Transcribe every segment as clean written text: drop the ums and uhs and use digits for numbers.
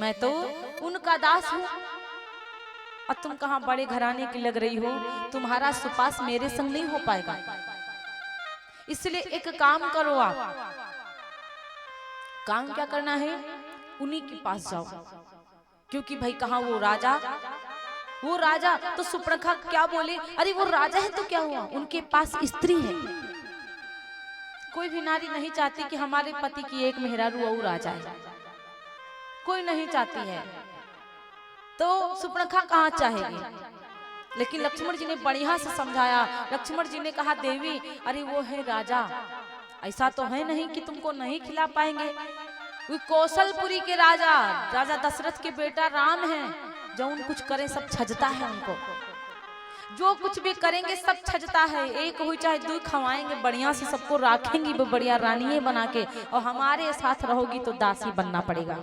मैं तो उनका दास हूँ और तुम कहाँ बड़े घराने की लग रही हो, तुम्हारा सुपास मेरे संग नहीं हो पाएगा। इसलिए एक काम करो, आप काम क्या करना है, उन्हीं के पास जाओ, क्योंकि भाई कहाँ वो राजा तो सुपर्णखा क्या बोले, अरे वो राजा है तो क्या हुआ, उनके पास स्त्री है। कोई भी नारी नहीं चाहती कि हमारे पति की एक मेहरारू और राजा है, कोई नहीं चाहती है। तो सुपर्णखा कहाँ चाहेगी, लेकिन लक्ष्मण जी ने बढ़िया से समझाया। लक्ष्मण जी ने कहा देवी अरे वो है राजा, ऐसा तो है नहीं कि तुमको नहीं खिला पाएंगे। वो कौशलपुरी के राजा दशरथ के बेटा राम हैं, जो उन कुछ करें सब छजता है, उनको जो कुछ भी करेंगे सब छजता है। एक हुई चाहे दो खवाएंगे, बढ़िया से सबको रखेंगी वो बढ़िया रानियां बना के, और हमारे साथ रहोगी तो दासी बनना पड़ेगा,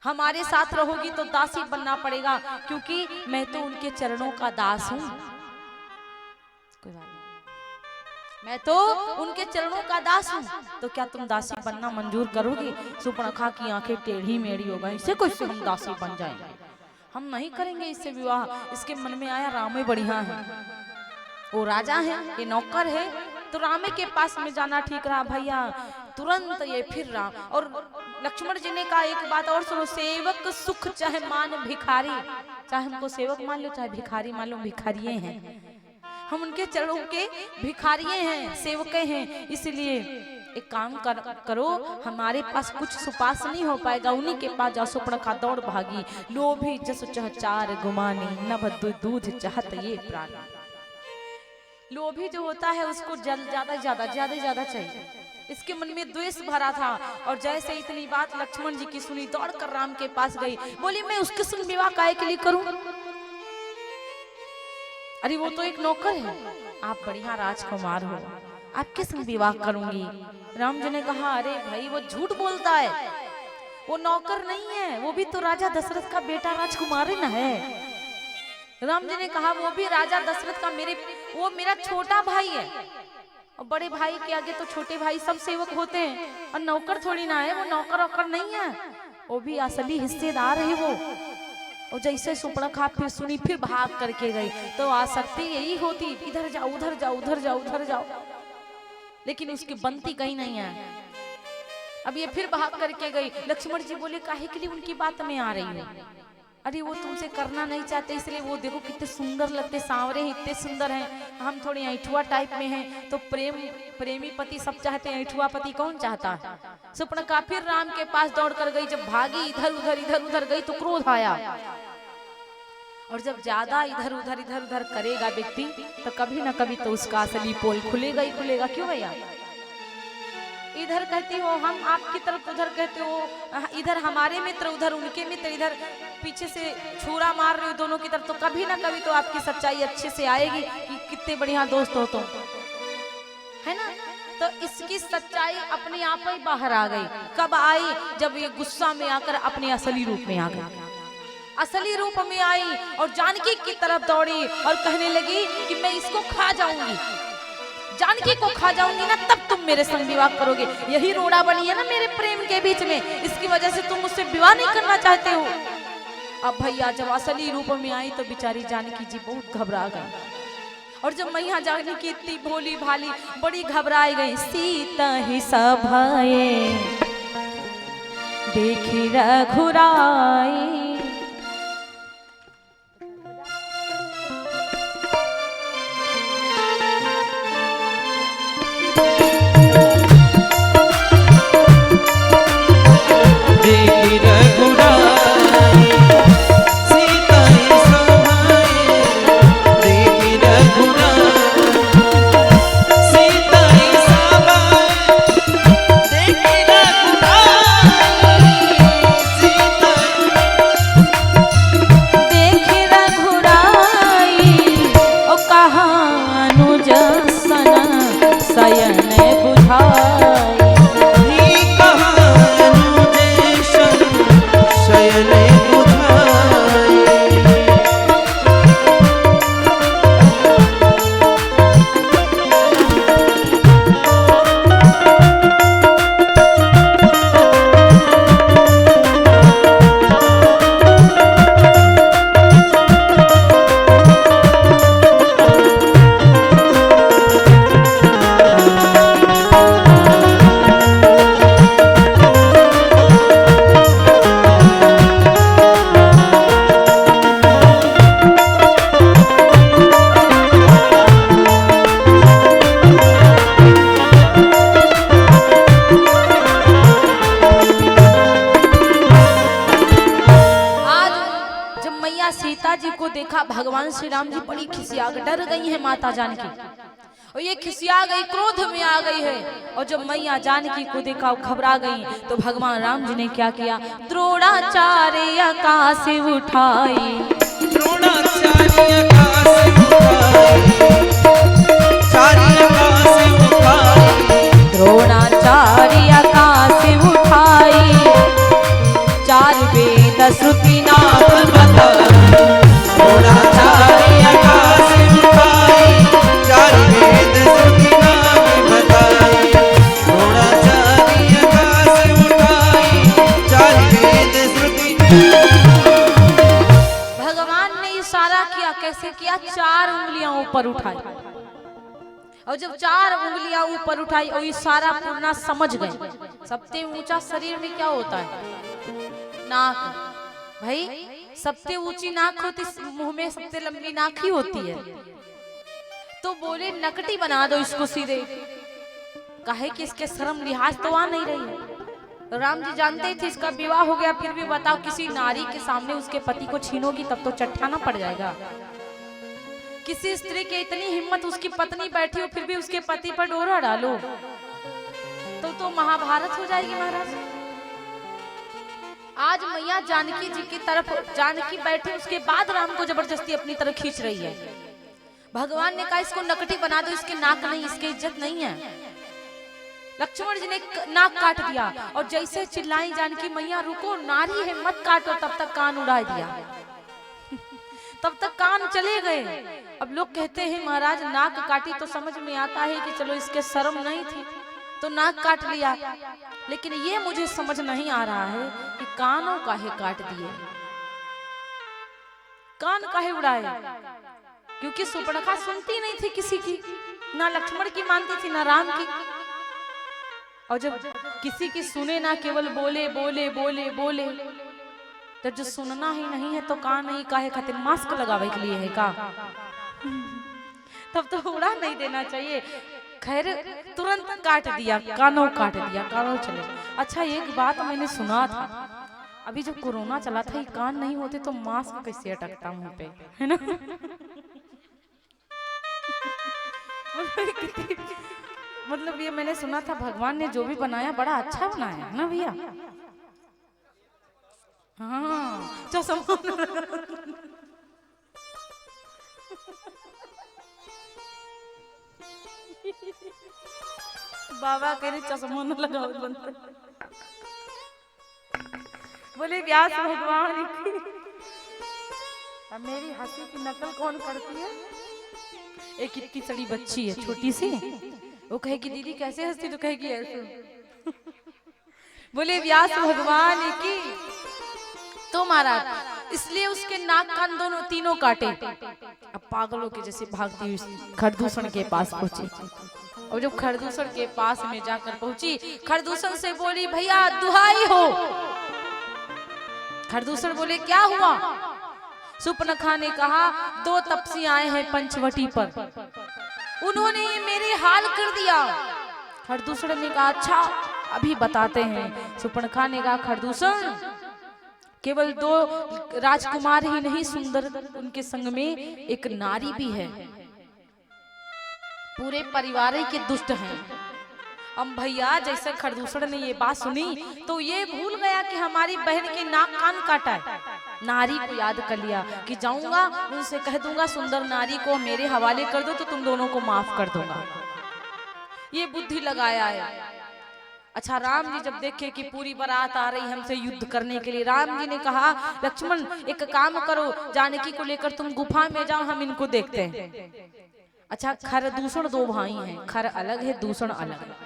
हमारे साथ रहोगी तो दासी बनना पड़ेगा, क्योंकि मैं तो उनके चरणों का दास हूं। कोई बात नहीं, मैं तो उनके चरणों का दास हूं, तो क्या तुम दासी बनना मंजूर करोगी? सुपर्णखा की आंखें टेढ़ी मेढ़ी हो गई, इसे कैसे हम दासी बन जाएंगे, हम नहीं करेंगे इससे विवाह। इसके मन में आया रामे बढ़िया है, वो राजा है, ये नौकर है, तो रामे के पास में जाना ठीक रहा। भैया तुरंत ये फिर राम और लक्ष्मण जी ने कहा एक बात और सुनो, सेवक सुख चाहे मान भिखारी, चाहे हमको सेवक मान लो चाहे भिखारी मान लो, भिखारिये हैं हम, उनके चरणों के भिखारिये हैं, सेवके हैं। इसलिए एक काम करो, हमारे पास कुछ सुपास नहीं हो पाएगा, उन्हीं के पास जाओ। सुपर्णखा दौड़ भागी, लोभी जस चह चार गुमानी, नभ दूध चाहत ये प्राणी। लोभी जो होता है उसको ज्यादा चाहिए, इसके मन में द्वेष भरा था। और जैसे इतनी बात लक्ष्मण जी की सुनी, दौड़कर राम के पास गई, बोली मैं उसके संग विवाह काहे के लिए करूं, अरे वो तो एक नौकर है, आप बढ़िया राजकुमार हो, आपके संग विवाह करूंगी। राम जी ने कहा अरे भाई वो झूठ बोलता है, वो नौकर नहीं है, वो भी तो राजा दशरथ का बेटा राजकुमार है ना है। राम जी ने कहा वो भी राजा दशरथ का वो मेरा छोटा भाई है, और बड़े भाई के आगे तो छोटे भाई सब सेवक होते हैं, और नौकर थोड़ी ना है, वो नौकर वौकर नहीं है, वो भी असली हिस्सेदार है वो। और जैसे सुपर्णखा फिर सुनी, फिर भाग करके गई, तो आसक्ति यही होती, इधर जाओ उधर जाओ उधर जाओ उधर जाओ, लेकिन उसकी बनती कहीं नहीं है। अब ये फिर भाग करके गई। लक्ष्मण जी बोले काहे के लिए उनकी बात में आ रही है, अरे वो तुमसे करना नहीं चाहते, इसलिए वो देखो कितने सुंदर लगते, सांवरे हैं, इतने सुंदर हैं, हम थोड़े ऐठुआ टाइप में हैं, तो प्रेमी पति सब चाहते हैं, ऐठुआ पति कौन चाहता है। सुपर्णखा फिर राम के पास दौड़ कर गई, जब भागी इधर उधर गई तो क्रोध आया, और जब ज्यादा इधर उधर करेगा व्यक्ति तो कभी ना कभी तो उसका असली पोल खुलेगा ही खुलेगा। क्यों भैया, इधर कहती हो हम आपकी तरफ, उधर कहते हो इधर हमारे मित्र उधर उनके मित्र, इधर पीछे से छुरा मार रहे हो दोनों की तरफ, तो कभी ना कभी तो आपकी सच्चाई अच्छे से आएगी कि कितने बढ़िया दोस्त हो तुम, है ना। तो इसकी सच्चाई अपने आप ही बाहर आ गई। कब आई, जब ये गुस्सा में आकर अपने असली रूप में आ गई, असली रूप में आई और जानकी की तरफ दौड़ी और कहने लगी कि मैं इसको खा जाऊंगी, जानकी को खा जाऊंगी ना, तब तुम मेरे संग विवाह करोगे। यही रोड़ा बनी है ना मेरे प्रेम के बीच में, इसकी वजह से तुम मुझसे विवाह नहीं करना चाहते हो। अब भैया जब असली रूप में आई तो बेचारी जानकी जी बहुत घबरा गई, और जब मैया जानकी इतनी भोली भाली बड़ी घबराई गई। सीता ही सभाए देखी रघुराई, सीता जी को देखा भगवान श्री राम जी बड़ी खिसिया डर गई है माता जानकी, और ये खिसिया गई, क्रोध में आ गई है। और जब मैया जानकी को देखा घबरा गई, तो भगवान राम जी ने क्या किया, द्रोणाचार्य आकाश उठाई, द्रोणाचार्य आकाश उठाई, द्रोणाचार्य आकाश उठाई, चार वेद श्रुति नाम बताई, द्रोणाचार्य आकाश उठाई, चार वेद श्रुति नाम बताई, द्रोणाचार्य आकाश उठाई, चार वेद श्रुति। भगवान ने इशारा किया, कैसे किया, चार उंगलियां ऊपर उठाई, और जब चार उंगलियां ऊपर उठाई और इशारा पूर्ण समझ गए। सबसे ऊंचा शरीर में क्या होता है, नाक। भाई सबसे ऊंची नाक होती, मुंह में सबसे लंबी नाक ही होती है। तो बोले नकटी बना दो इसको सीधे, कहे कि इसके शर्म लिहाज तो आ नहीं रही है। राम जी जानते थे इसका विवाह हो गया, फिर भी बताओ किसी नारी के सामने उसके पति को छीनोगी तब तो चट्टाना पड़ जाएगा। किसी स्त्री की इतनी हिम्मत, उसकी पत्नी बैठी हो फिर भी उसके पति पर डोरा डालो तो महाभारत हो जाएगी महाराज। आज मैया जानकी जी की तरफ जानकी बैठी, उसके बाद राम को जबरदस्ती अपनी तरफ खींच रही है। भगवान ने कहा इसको नकटी बना दो, इसके नाक नहीं, इसकी इज्जत नहीं है। लक्ष्मण जी ने नाक काट दिया, और जैसे चिल्लाई जानकी मैया रुको, नारी है मत काटो, तब तक कान उड़ा दिया, तब तक कान चले गए। अब लोग कहते हैं महाराज नाक काटी तो समझ में आता है कि चलो इसके शर्म नहीं थी तो नाक काट लिया, लेकिन ये मुझे समझ नहीं आ रहा है कि कानों काहे काट दिए, कान काहे उड़ाए। क्योंकि सुपर्णखा सुनती नहीं थी किसी की, ना लक्ष्मण की मानती थी ना राम की। और जब किसी की सुने ना, केवल बोले बोले बोले बोले, तो जो सुनना ही नहीं है तो कान नहीं काहे खातिर मास्क लगावे के लिए है का, तब तो उड़ा नहीं देना चाहिए। खैर तुरंत काट दिया, कानों काट दिया, कानों चले। अच्छा एक बात मैंने सुना था, अभी जब कोरोना चला था, ये कान नहीं होते तो मास्क कैसे अटकता मुंह पे, है ना। मतलब ये मैंने सुना था भगवान ने जो भी बनाया बड़ा अच्छा बनाया है ना भैया। हाँ चश्मा बाबा कह रहे चश्मा न लगाओ बनते। बोले व्यास भगवान की अब मेरी हंसी की नकल कौन करती है। एक इतनी सड़ी बच्ची है छोटी सी, वो कहेगी दीदी कैसे हंसती, तो कहेगी ऐसे। बोले व्यास भगवान की तो महाराज इसलिए उसके नाक कान दोनों तीनों काटे। अब पागलों के जैसे भागती हुई खरदूषण के पास पहुंची, और जब खरदूषण के पास में जाकर पहुंची, खरदूषण से बोली भैया दुहाई हो। खरदूषण बोले क्या हुआ। सुपर्णखा ने कहा दो तपसी आए हैं पंचवटी पर, उन्होंने ये मेरे हाल कर दिया। खरदूषण ने कहा अच्छा अभी बताते हैं। सुपर्णखा ने कहा खरदूषण केवल दो राजकुमार ही नहीं, सुंदर उनके संग में एक नारी भी है, पूरे परिवार के दुष्ट हैं। अब भैया जैसे खरदूषण ने ये बात सुनी तो ये भूल गया कि हमारी बहन के नाक कान काटा है। नारी को याद कर लिया कि जाऊंगा उनसे कह दूंगा सुंदर नारी को मेरे हवाले कर दो तो तुम दोनों को माफ कर दूंगा। ये बुद्धि लगाया है। अच्छा राम जी जब देखे कि पूरी बारात आ रही हमसे युद्ध करने के लिए, राम जी ने कहा लक्ष्मण एक काम करो, जानकी को लेकर तुम गुफा में जाओ, हम इनको देखते हैं। अच्छा खरदूषण दो भाई हैं, खर अलग है दूषण अलग है।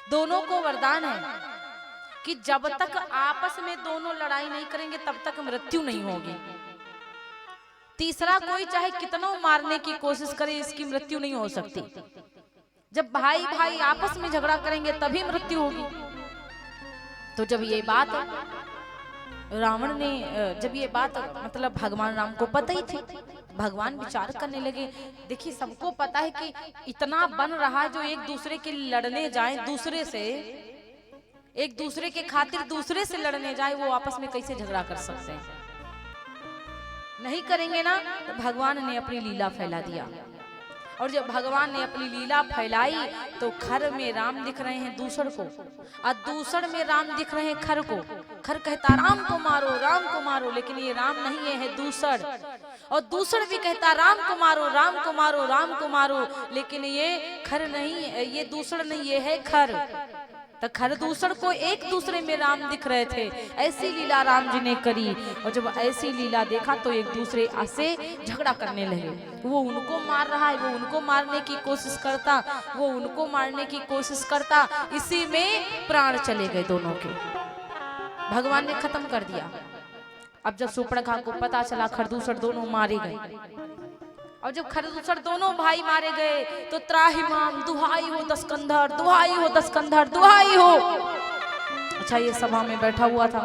दोनों को वरदान है कि जब तक आपस में दोनों लड़ाई नहीं करेंगे तब तक मृत्यु नहीं होगी। तीसरा कोई चाहे कितना मारने की कोशिश करे इसकी मृत्यु नहीं हो सकती। जब भाई भाई आपस में झगड़ा करेंगे तभी मृत्यु होगी। तो जब ये बात रावण ने जब ये बात मतलब भगवान राम को पता ही थी, भगवान विचार करने लगे। देखिए सबको पता है कि इतना बन रहा है जो एक दूसरे के लड़ने जाए, दूसरे से एक दूसरे के खातिर दूसरे से लड़ने जाए, वो आपस में कैसे झगड़ा कर सकते हैं। नहीं करेंगे ना तो भगवान ने अपनी लीला फैला दिया। और जब भगवान ने अपनी लीला फैलाई तो खर में राम दिख रहे हैं दूसर को, और दूसर में राम दिख रहे हैं खर को। खर कहता राम को मारो, राम को मारो, लेकिन ये राम नहीं है, है दूसर। और दूसर भी कहता राम को मारो, राम को मारो, राम को मारो, लेकिन ये खर नहीं, ये दूसर नहीं, ये है खर। तो खर दूसर को एक दूसरे में राम दिख रहे थे। ऐसी लीला राम जी ने करी। और जब ऐसी लीला देखा तो एक दूसरे से झगड़ा करने लगे। वो उनको मार रहा है, वो उनको मारने की कोशिश करता, वो उनको मारने की कोशिश करता। इसी में प्राण चले गए दोनों के। भगवान ने खत्म कर दिया। अब जब सुपर्णखा को पता चला खरदूसर दोनों मारे गए, और जब खरदूसर दोनों भाई मारे गए तो त्राहिमाम, दुहाई हो दस्कंधर, दुहाई हो दस्कंधर, दुहाई हो। अच्छा, ये सभा में बैठा हुआ था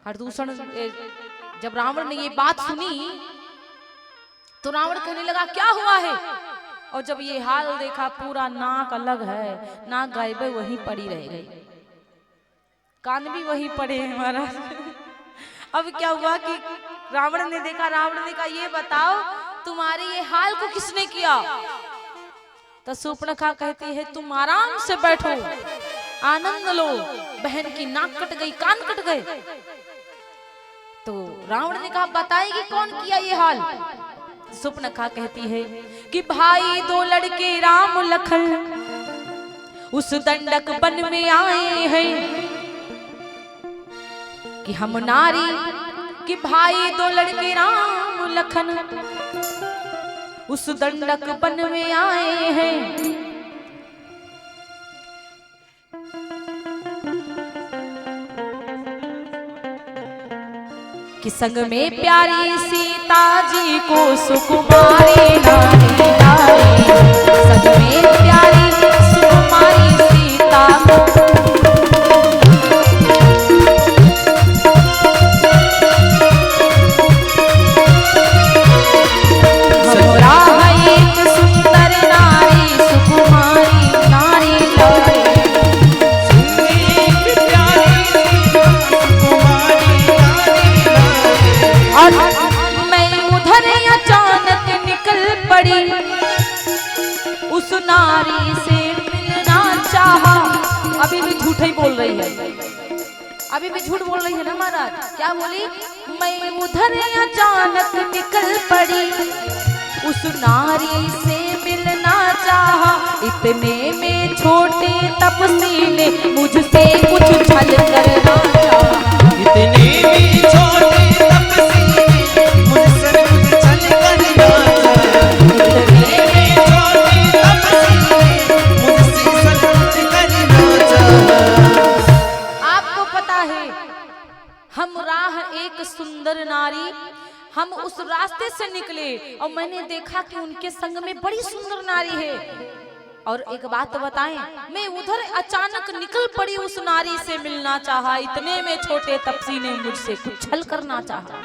खरदूसर। जब रावण ने ये बात सुनी तो रावण कहने लगा क्या हुआ है। और जब ये हाल देखा, पूरा नाक अलग है, नाक गायब है, वहीं पड़ी रह गई, कान भी वहीं पड़े हैं महाराज। अब क्या हुआ कि रावण ने देखा, रावण ने कहा ये बताओ तुम्हारे ये हाल को किसने किया। तो सुपर्णखा कहती है तुम आराम से बैठो, आनंद लो, बहन की नाक कट गई, कान कट गए। तो रावण ने कहा बताएगी कौन किया ये हाल। सुपर्णखा कहती है कि भाई दो लड़के राम लखन उस दंडक वन में आए हैं कि हम नारी, कि भाई दो लड़के राम लखन उस दंडक वन में आए हैं कि संग में प्यारी सीता जी को सुकुमारी नारी लाई, संग में प्यारी सुकुमारी सीता को उस नारी से मिलना चाहा। अभी भी झूठ ही बोल रही है, अभी भी झूठ बोल रही है ना महाराज। क्या बोली, मैं उधर अचानक निकल पड़ी, उस नारी से मिलना चाहा। इतने में छोटे तपसी ने मुझसे कुछ छल करना चाहा। इतने में छोटे तपसी ने मुझसे कुछ छल करना चाहा। हम राह एक सुंदर नारी, हम उस रास्ते से निकले और मैंने देखा कि उनके संग में बड़ी सुंदर नारी है। और एक बात बताएं, मैं उधर अचानक निकल पड़ी, उस नारी से मिलना चाहा। इतने में छोटे तपसी ने मुझसे कुछ छल करना चाहा।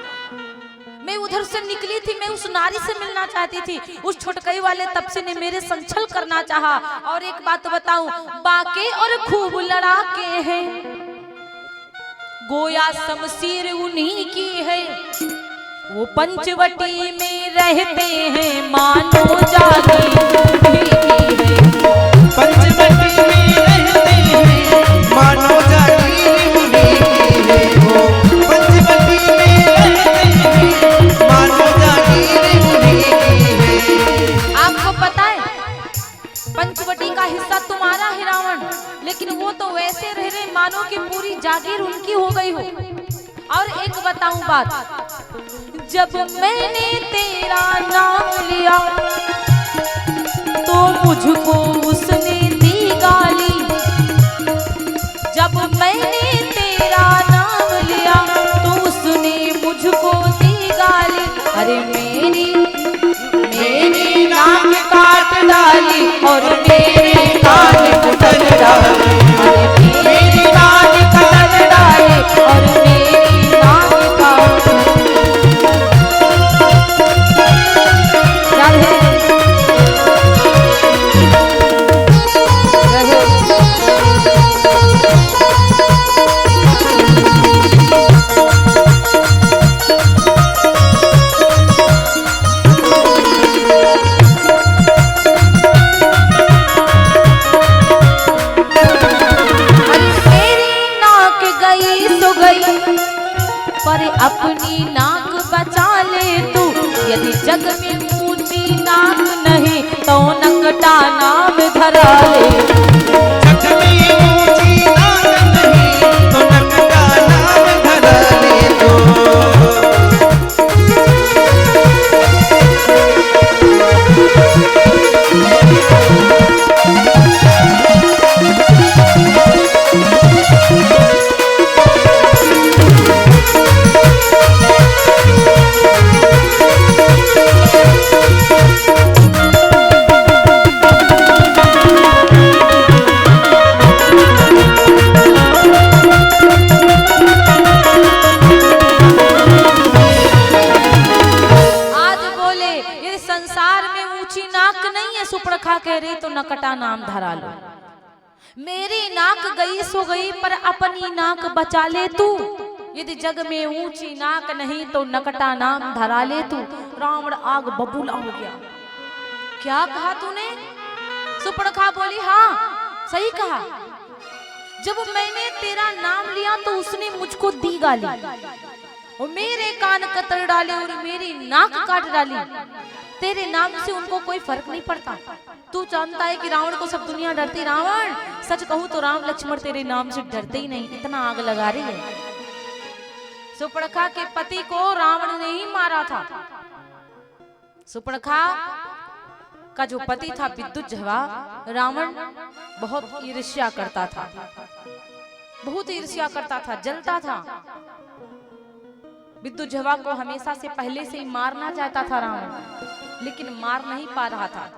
मैं उधर से निकली थी, मैं उस नारी से मिलना चाहती थी, उस छोटकई वाले तपसी ने मेरे संग छल करना चाहा। और एक बात बताऊं, बाके और खूब लड़ाके हैं, गोया शमशीर उन्हीं की है। वो पंचवटी में रहते हैं, मानो जागी उन्हीं की है। पंचवटी में रहते हैं, मानो जागी उन्हीं की है। वो पंचवटी में रहते हैं, मानो जागी उन्हीं की है। आपको पता है पंचवटी का हिस्सा तुम्हारा है रावण, लेकिन वो तो वैसे रह रहे मानो कि पूरी जागीर उनकी हो गई हो। और एक बताऊं बात, जब मैंने तेरा नाम लिया तो मुझको उसने दी गाली। जब मैंने तेरा नाम लिया तो उसने मुझको दी गाली। अरे मेरी नाक काट डाली और मेरे कान कतर डाली। अरे मेरी नाक कतर डाली और मेरी नाक काट डाली। अपनी नाक बचा ले तू, यदि जग में ऊंची नाक नहीं तो नकटा नाम धरा ले। जग में ऊंची नाक नहीं तो नकटा नाम धरा ले तो। सुपर्णखा कह रही तो नकटा नाम धरा लो। मेरी नाक गई सो गई पर अपनी नाक बचा ले तू, यदि जग में ऊंची नाक नहीं तो नकटा नाम धरा ले तू। रावण आग बबूला हो गया। क्या कहा तूने? सुपर्णखा बोली हाँ सही कहा। जब मैंने तेरा नाम लिया तो उसने मुझको दी गाली और मेरे कान कतर डाले और मेरी नाक काट डाली। तेरे नाम से उनको कोई फर्क नहीं पड़ता। तू जानता है कि रावण को सब दुनिया डरती। रावण सच कहूं तो राम लक्ष्मण तेरे नाम से डरते ही नहीं, इतना आग लगा रही है। सुपर्णखा के पति को रावण ने ही मारा था। सुपर्णखा का जो पति था विद्युज्जवा, रावण बहुत ईर्ष्या करता था, बहुत ईर्ष्या करता था, जलता था। विद्युज्जवा को हमेशा से पहले से ही मारना चाहता था रावण, लेकिन मार नहीं पा रहा था।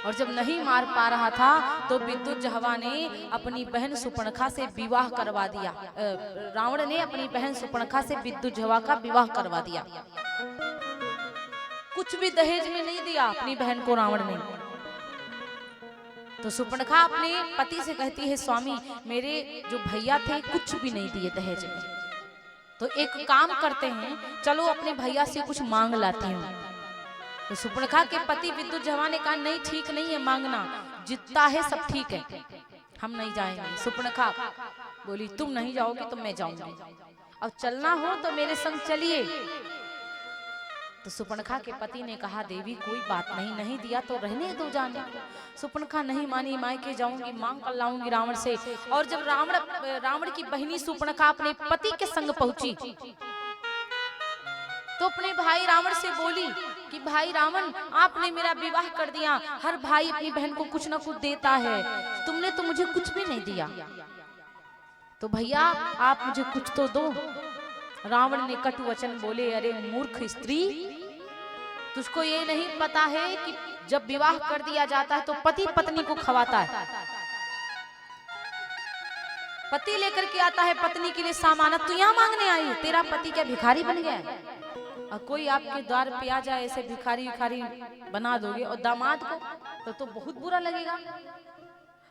और जब नहीं मार पा रहा था तो विद्युज्जवा ने अपनी बहन सुपर्णखा से विवाह करवा दिया। रावण ने अपनी बहन सुपर्णखा से विद्युज्जवा का विवाह करवा दिया। कुछ भी दहेज में नहीं दिया अपनी बहन को रावण ने। तो सुपर्णखा अपने पति से कहती है स्वामी मेरे जो भैया थे कुछ भी नहीं दिए दहेज में, तो एक काम करते हैं चलो अपने भैया से कुछ मांग लाती हूँ। तो सुपर्णखा के पति विद्युज्जवा ने कहा नहीं ठीक नहीं है मांगना, जितना है सब ठीक है, हम नहीं जाएंगे। सुपर्णखा बोली तुम नहीं जाओगे तो मैं जाऊंगी, अब चलना हो तो मेरे संग चलिए। तो सुपर्णखा के पति ने कहा देवी कोई बात नहीं, नहीं दिया तो रहने दो जाने। सुपर्णखा नहीं मानी, मायके जाऊंगी, मांग कर लाऊंगी रावण से। और जब रावण की बहिनी सुपर्णखा अपने पति के संग पहुंची तो अपने भाई रावण से बोली कि भाई रावण आपने मेरा विवाह कर दिया, हर भाई अपनी बहन को कुछ ना कुछ देता है, तुमने तो मुझे कुछ भी नहीं दिया, तो भैया आप मुझे कुछ तो दो। रावण ने कटु वचन बोले अरे मूर्ख स्त्री, तुझको ये नहीं पता है कि जब विवाह कर दिया जाता है तो पति पत्नी को खवाता है, पति लेकर के आता है पत्नी के लिए सामान। तू यहाँ मांगने आई, तेरा पति क्या भिखारी बन गया है? और कोई आपके द्वार पे आ जाए ऐसे भिखारी भिखारी बना दोगे और दामाद को तो बहुत बुरा लगेगा।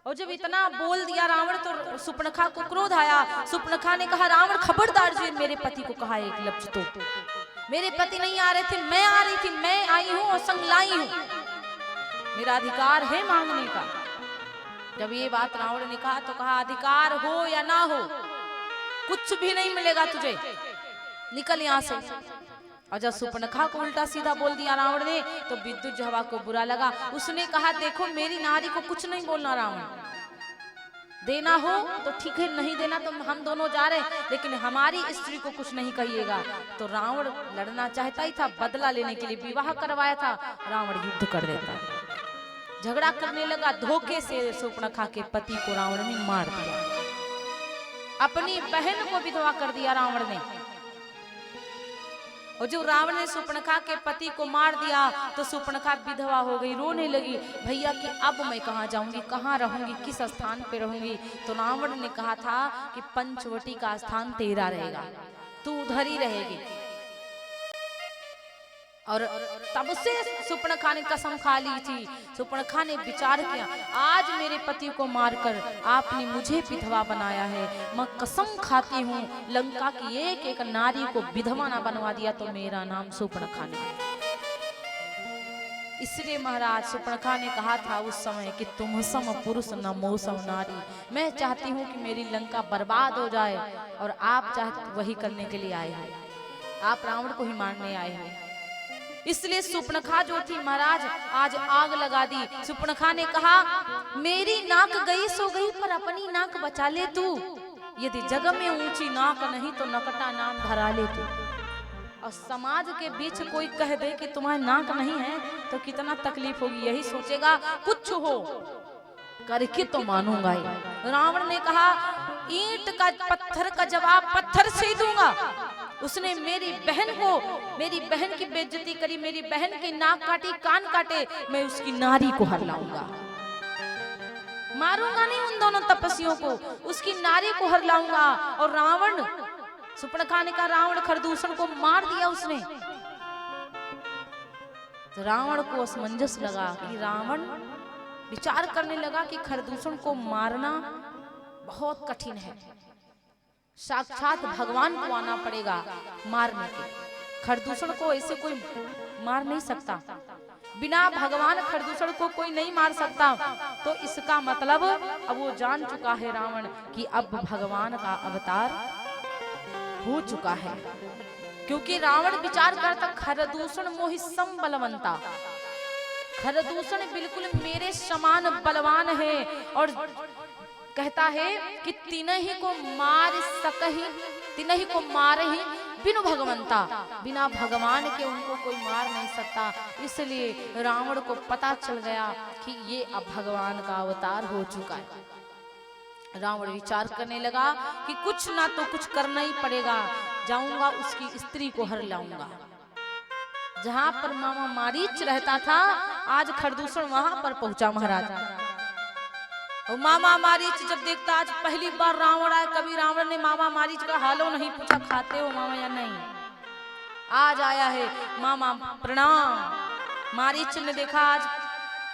और जब इतना बोल दिया रावण तो सुपर्णखा को क्रोध आया। सुपर्णखा ने कहा रावण खबरदार जो मेरे पति को कहा एक लफ्ज तो, मेरे पति नहीं आ रहे थे, मैं आ रही थी, मैं आई हूं और संग लाई हूं, मेरा अधिकार है मांगने का। जब ये बात रावण ने कहा तो कहा अधिकार हो या ना हो कुछ भी नहीं मिलेगा तुझे, निकल यहां से। और जब सुपर्णखा को उल्टा सीधा बोल दिया रावण ने तो विद्युज्जवा को बुरा लगा। उसने कहा देखो मेरी नारी को कुछ नहीं बोलना रावण, देना हो तो ठीक है, नहीं देना तो हम दोनों जा रहे हैं, लेकिन हमारी स्त्री को कुछ नहीं कहिएगा। तो रावण लड़ना चाहता ही था, बदला लेने के लिए विवाह करवाया था, रावण युद्ध कर देता, झगड़ा करने लगा। धोखे से सुपर्णखा के पति को रावण ने मार दिया, अपनी बहन को विधवा कर दिया रावण ने। और जो रावण ने सुपर्णखा के पति को मार दिया तो सुपर्णखा विधवा हो गई, रोने लगी भैया कि अब मैं कहाँ जाऊंगी, कहाँ रहूंगी, किस स्थान पे रहूंगी। तो रावण ने कहा था कि पंचवटी का स्थान तेरा रहेगा, तू उधर ही रहेगी। और तब से सुपर्णखा ने कसम खा ली थी। सुपर्णखा ने विचार किया आज मेरे पति को मारकर आपने मुझे विधवा बनाया है, मैं कसम खाती हूँ लंका की एक एक नारी को विधवा ना बनवा दिया तो मेरा नाम सुपर्णखा नहीं। इसलिए महाराज सुपर्णखा ने कहा था उस समय कि तुम सम पुरुष न मोसम नारी, मैं चाहती हूँ कि मेरी लंका बर्बाद हो जाए और आप वही करने के लिए आए हो, आप रावण को ही मारने आए हो। इसलिए सुपर्णखा जो थी महाराज आज आग लगा दी। सुपर्णखा ने कहा मेरी नाक गई सो गई पर अपनी नाक बचा ले तू, यदि जग में ऊंची नाक नहीं तो नकटा नाम धरा ले तू। और समाज के बीच कोई कह दे कि तुम्हारी नाक नहीं है तो कितना तकलीफ होगी, यही सोचेगा कुछ हो करके तो मानूंगा ही। रावण ने कहा ईंट का पत्थर का जवाब पत्थर से ही दूंगा। उसने मेरी बहन की बेइज्जती करी, मेरी बहन की नाक काटी, कान काटे, मैं उसकी नारी को हरलाऊंगा, मारूंगा नहीं उन दोनों तपस्वियों को, उसकी नारी को हरलाऊंगा। और रावण सुपर्णखा ने कहा रावण खरदूषण को मार दिया उसने। तो रावण को असमंजस लगा कि रावण विचार करने लगा कि खरदूषण को मारना बहुत कठिन है, साक्षात भगवान को आना पड़ेगा मारने के। खरदूषण को ऐसे कोई मार नहीं सकता, बिना भगवान खरदूषण को कोई नहीं मार सकता। तो इसका मतलब अब वो जान चुका है रावण कि अब भगवान का अवतार हो चुका है, क्योंकि रावण विचार करता खरदूषण मोहि सम बलवंता, खरदूषण बिल्कुल मेरे समान बलवान है। और कहता है कि तिनहि को मार सकहि, तिनहि को मारहि बिनु भगवंता, बिना भगवान के उनको कोई मार नहीं सकता। इसलिए रावण को पता चल गया कि ये अब भगवान का अवतार हो चुका है। रावण विचार करने लगा कि कुछ ना तो कुछ करना ही पड़ेगा, जाऊंगा उसकी स्त्री को हर लाऊंगा। जहां पर मामा मारीच रहता था आज खरदूषण वहां पर पहुंचा महाराज। और मामा मारीच जब देखता, आज पहली बार रावण आया, कभी रावण ने मामा मारीच का हालो नहीं पूछा खाते हो मामा या नहीं, आज आया है मामा प्रणाम। मारीच ने देखा आज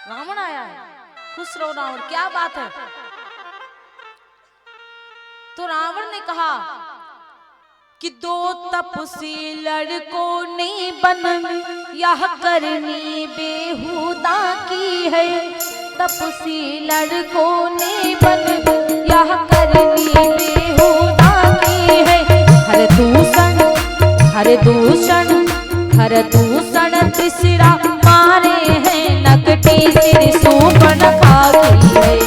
रावण आया है, खुश रहो रावण, क्या बात है। तो रावण ने कहा कि दो तपसी लड़कों ने बन यह करनी बेहुदा की है, तपसी लड़कों ने बन यह करनी बेहुदा की है। हर दूषण हर दूषण हर दूषण तीसरा मारे हैं, नकटी सिर सुपर्णखा की है।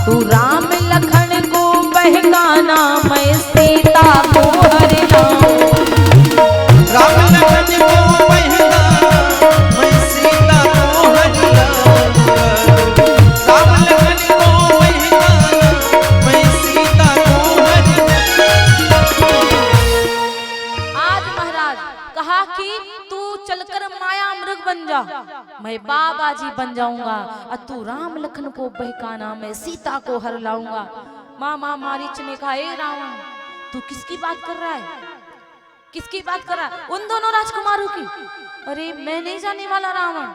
तू राम लखन को बहकाना, मैं सीता को हर लाऊं। राम लखन को बहकाना, मैं सीता को हर लाऊंगा। राम लखन को बहकाना, मैं सीता को हर लाऊंगा। आज महाराज कहा कि तू चलकर माया मृग बन जा, मैं बाबा जी बन जाऊंगा, और तू राम लखन को बहकाना, मैं सीता को हर लाऊंगा। मामा मारीच ने कहा ए रावण तू किसकी बात कर रहा है, किसकी बात कर रहा है? उन दोनों राजकुमारों की। अरे मैं नहीं जाने वाला रावण,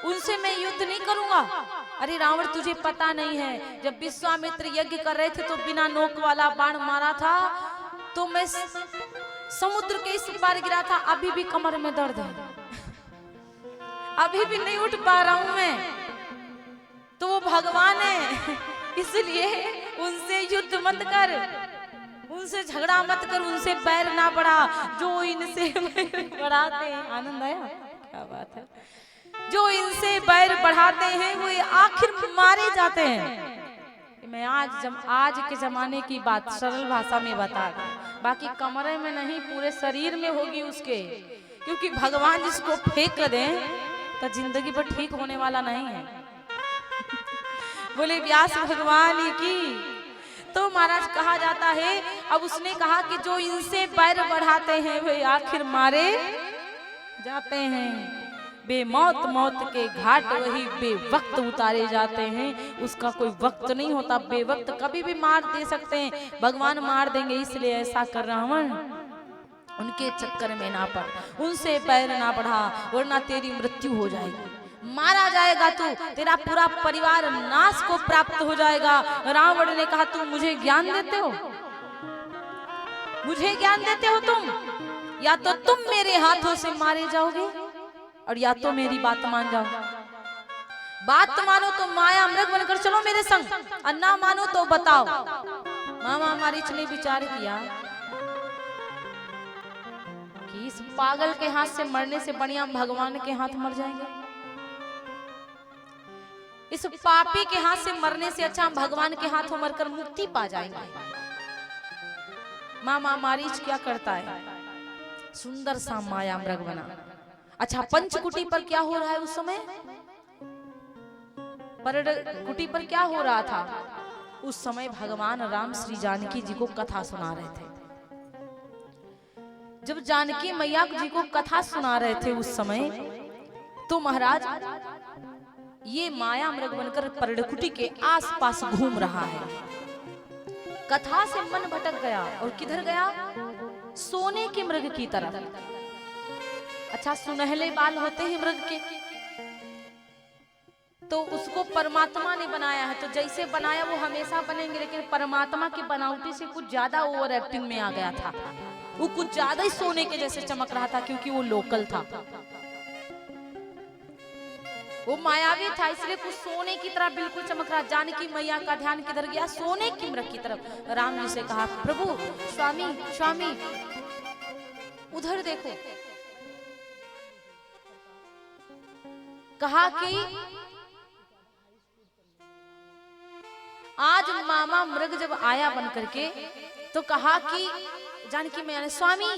उनसे मैं युद्ध नहीं करूंगा। अरे रावण तुझे पता नहीं है, जब विश्वामित्र यज्ञ कर रहे थे तो बिना नोक वाला बाण मारा था तो मैं समुद्र के इस पार गिरा था, अभी भी कमर में दर्द है, अभी भी नहीं उठ पा रहा हूं मैं। तो वो भगवान है, इसलिए उनसे युद्ध मत कर, उनसे झगड़ा मत कर, उनसे बैर ना बढ़ा। जो इनसे बढ़ाते हैं, आनंद आया, क्या बात है, जो इनसे बैर बढ़ाते हैं वो आखिर मारे जाते हैं। मैं आज के जमाने की बात सरल भाषा में बता दूं, बाकी कमरे में नहीं पूरे शरीर में होगी उसके, क्योंकि भगवान जिसको फेंक दें तो जिंदगी पर ठीक होने वाला नहीं है। बोले व्यास भगवान की। तो महाराज कहा जाता है, अब उसने कहा कि जो इनसे बैर बढ़ाते हैं वे आखिर मारे जाते हैं। बेमौत मौत के घाट वही बेवक्त उतारे जाते हैं, उसका कोई वक्त नहीं होता, बेवक्त कभी भी मार दे सकते हैं, भगवान मार देंगे। इसलिए ऐसा कर रावण उनके चक्कर में ना पड़, उनसे पैर ना बढ़ा, वरना तेरी मृत्यु हो जाएगी, मारा जाएगा तू, तेरा पूरा परिवार नाश को प्राप्त हो जाएगा। रावण ने कहा तुम मुझे ज्ञान देते हो, मुझे ज्ञान देते हो तुम, या तो तुम मेरे हाथों से मारे जाओगे और या तो मेरी बात मान जाओ। बात मानो तो माया मृग बनकर चलो मेरे संग, और ना मानो तो बताओ। मामा मारीच ने विचार किया कि इस पागल के हाथ से मरने से बढ़िया हम भगवान के हाथ मर जाएंगे, इस पापी के हाथ से मरने से अच्छा हम भगवान के हाथों मरकर मुक्ति पा जाएंगे। मामा मारीच क्या करता है, सुंदर सा माया मृग बना। अच्छा, पंचकुटी पर क्या हो रहा है उस समय, कुटी पर क्या हो रहा था उस समय, भगवान राम श्री जानकी जी को कथा सुना रहे थे। जब जानकी मैया जी को कथा सुना रहे थे उस समय, तो महाराज ये माया मृग बनकर पर्णकुटी के आसपास घूम रहा है। कथा से मन भटक गया और किधर गया, सोने के मृग की तरफ। अच्छा, सुनहले बाल होते हैं मृग के, तो उसको परमात्मा ने बनाया है, तो जैसे बनाया वो हमेशा बनेंगे, लेकिन परमात्मा की बनावटी से कुछ ज्यादा ओवर एक्टिंग में आ गया था, वो कुछ ज्यादा ही सोने के जैसे चमक रहा था, क्योंकि वो लोकल था, वो मायावी था, इसलिए कुछ सोने की तरह बिल्कुल चमक रहा। जानकी मैया का ध्यान किधर गया, सोने की मृग की तरफ। राम जी से कहा प्रभु स्वामी स्वामी उधर देखो। कहा कि आज मामा मृग जब आया बन करके, तो कहा कि जानकी मैया ने स्वामी,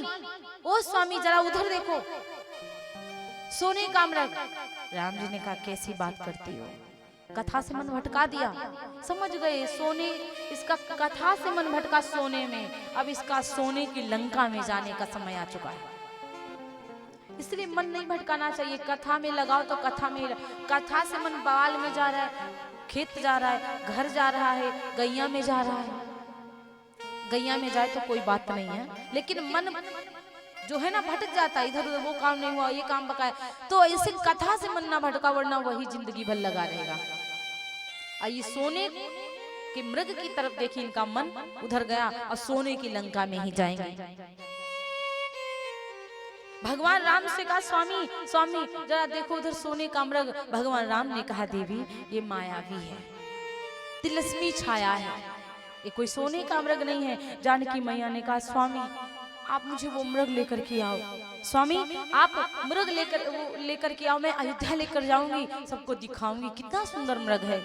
ओ स्वामी जरा उधर देखो, सोने का मृग। राम जी ने कहा कैसी बात करती हो, कथा से मन भटका दिया। समझ गए सोने, इसका कथा से मन भटका सोने में, अब इसका सोने की लंका में जाने का समय आ चुका है, इसलिए मन नहीं भटकाना चाहिए। कथा में लगाओ तो कथा में, कथा से मन बवाल में जा रहा है, खेत जा रहा है, घर जा रहा है, गैया में जा रहा है। गैया में जाए तो कोई बात नहीं है, लेकिन मन जो है ना भटक जाता है, इधर उधर, वो काम नहीं हुआ, ये काम बकाया, तो ऐसे कथा से मन ना भटका, वरना वही जिंदगी भर लगा रहेगा। ये सोने के मृग की तरफ देखिए, इनका मन उधर गया और सोने की लंका में ही जाएंगे। भगवान राम से कहा स्वामी स्वामी जरा देखो उधर सोने का मृग। भगवान राम ने कहा देवी ये मायावी है, तिलस्मी छाया है, ये कोई सोने का मृग नहीं है। जानकी मैया ने कहा स्वामी आप मुझे वो मृग लेकर के आओ, स्वामी आप मृग लेकर के आओ, मैं अयोध्या लेकर जाऊंगी, सबको दिखाऊंगी कितना सुंदर मृग है।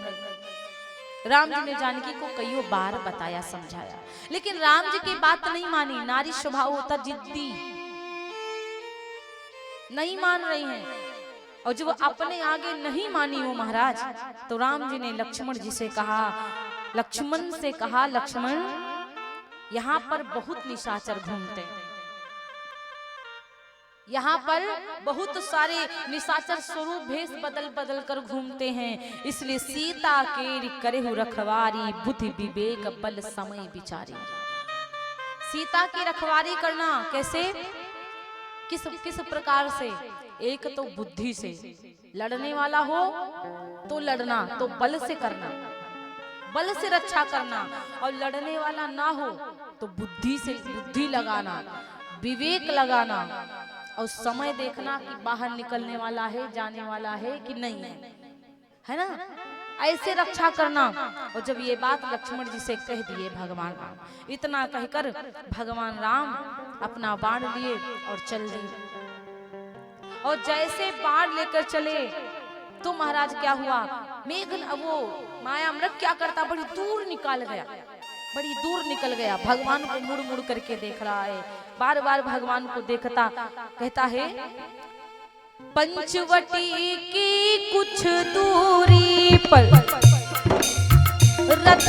राम जी ने जानकी को कईयों बार बताया समझाया, लेकिन राम जी की बात नहीं मानी। नारी स्वभाव होता जिद्दी, नहीं मान रही हैं, और जब अपने आगे नहीं मानी वो महाराज, तो राम जी ने लक्ष्मण जी से कहा, लक्ष्मण से कहा लक्ष्मण यहाँ पर बहुत निशाचर घूमते हैं, यहाँ पर बहुत सारे निशाचर स्वरूप भेष बदल बदल कर घूमते हैं, इसलिए सीता के करेहु रखवारी, बुद्धि विवेक बल समय विचारी। सीता की रखवारी करना कैसे, किस प्रकार से, एक तो बुद्धि से, लड़ने वाला हो तो लड़ना, तो बल से करना, बल से रक्षा करना, और लड़ने वाला ना हो तो बुद्धि से, बुद्धि लगाना, विवेक लगाना, और समय देखना कि बाहर निकलने वाला है, जाने वाला है कि नहीं है ना, ऐसे रक्षा करना। और जब ये बात लक्ष्मण जी से कह दिए भगवान राम, इतना कहकर भगवान राम अपना बाण लिए और चल दिए। और जैसे बाण लेकर चले तो महाराज क्या हुआ, मेघन वो माया मृग क्या करता, बड़ी दूर निकाल गया, बड़ी दूर निकल गया। भगवान को मुड़ मुड़ करके देख रहा है, बार बार भगवान को देखता, कहता है पंचवटी की कुछ दूरी पर रथ